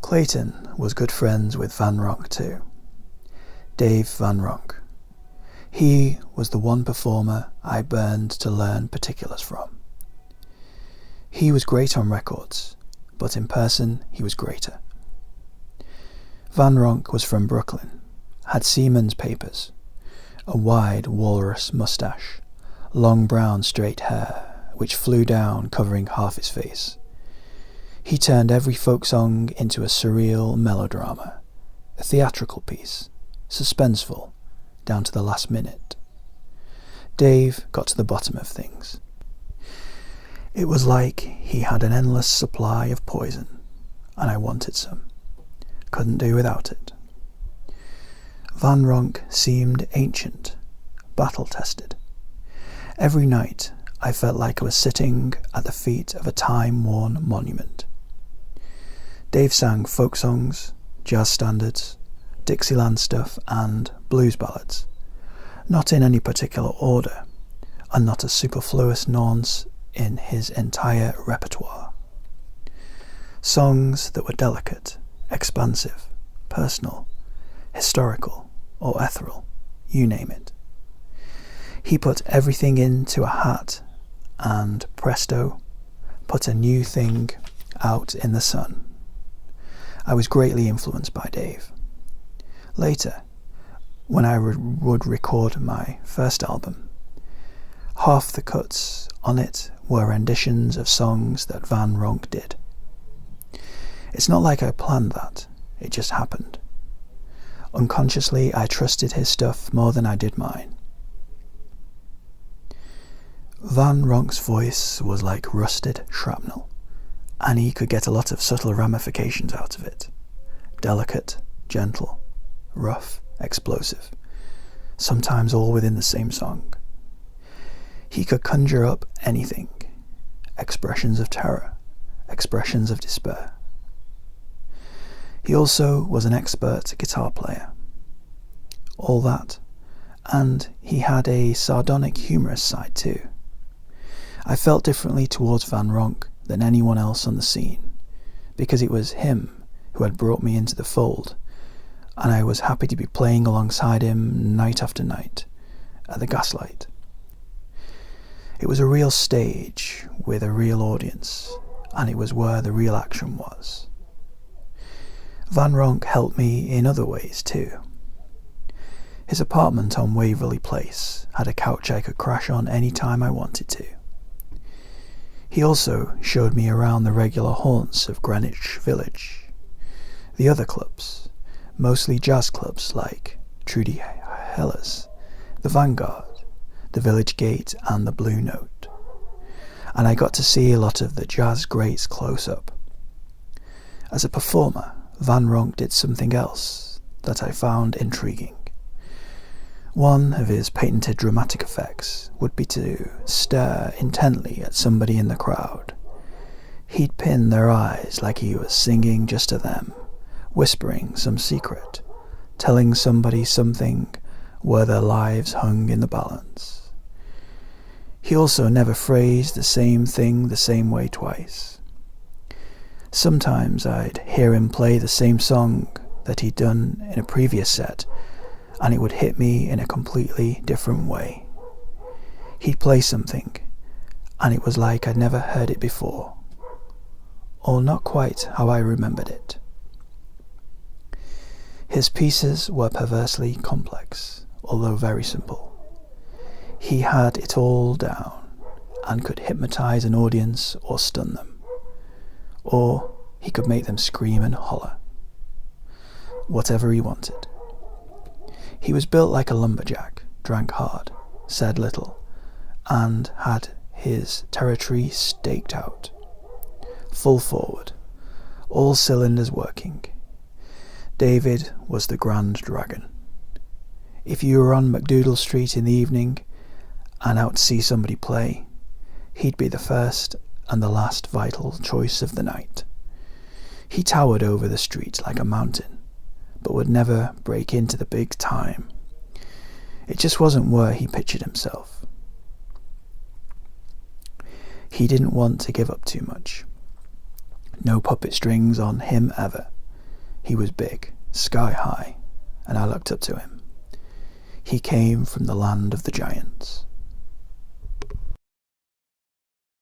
Clayton was good friends with Van Ronk too. Dave Van Ronk. He was the one performer I burned to learn particulars from. He was great on records, but in person he was greater. Van Ronk was from Brooklyn, had seaman's papers, a wide walrus moustache, long brown straight hair which flew down covering half his face. He turned every folk song into a surreal melodrama, a theatrical piece, suspenseful, down to the last minute. Dave got to the bottom of things. It was like he had an endless supply of poison, and I wanted some. Couldn't do without it. Van Ronk seemed ancient, battle-tested. Every night I felt like I was sitting at the feet of a time-worn monument. Dave sang folk songs, jazz standards, Dixieland stuff and blues ballads, not in any particular order, and not a superfluous nonce in his entire repertoire. Songs that were delicate, expansive, personal, historical, or ethereal, you name it. He put everything into a hat and, presto, put a new thing out in the sun. I was greatly influenced by Dave. Later, when I would record my first album, half the cuts on it were renditions of songs that Van Ronk did. It's not like I planned that, it just happened. Unconsciously, I trusted his stuff more than I did mine. Van Ronk's voice was like rusted shrapnel, and he could get a lot of subtle ramifications out of it. Delicate, gentle, rough, explosive, sometimes all within the same song. He could conjure up anything, expressions of terror, expressions of despair. He also was an expert guitar player. All that, and he had a sardonic, humorous side too. I felt differently towards Van Ronk than anyone else on the scene, because it was him who had brought me into the fold, and I was happy to be playing alongside him night after night at the Gaslight. It was a real stage with a real audience, and it was where the real action was. Van Ronk helped me in other ways too. His apartment on Waverley Place had a couch I could crash on any time I wanted to. He also showed me around the regular haunts of Greenwich Village. The other clubs, mostly jazz clubs like Trudy Heller's, the Vanguard, the Village Gate and the Blue Note. And I got to see a lot of the jazz greats close up. As a performer, Van Ronk did something else that I found intriguing. One of his patented dramatic effects would be to stare intently at somebody in the crowd. He'd pin their eyes like he was singing just to them, whispering some secret, telling somebody something where their lives hung in the balance. He also never phrased the same thing the same way twice. Sometimes I'd hear him play the same song that he'd done in a previous set, and it would hit me in a completely different way. He'd play something, and it was like I'd never heard it before, or not quite how I remembered it. His pieces were perversely complex, although very simple. He had it all down, and could hypnotize an audience or stun them, or he could make them scream and holler. Whatever he wanted. He was built like a lumberjack, drank hard, said little, and had his territory staked out. Full forward, all cylinders working. David was the Grand Dragon. If you were on McDoodle Street in the evening and out to see somebody play, he'd be the first and the last vital choice of the night. He towered over the street like a mountain, but would never break into the big time. It just wasn't where he pictured himself. He didn't want to give up too much. No puppet strings on him ever. He was big, sky high, and I looked up to him. He came from the land of the giants.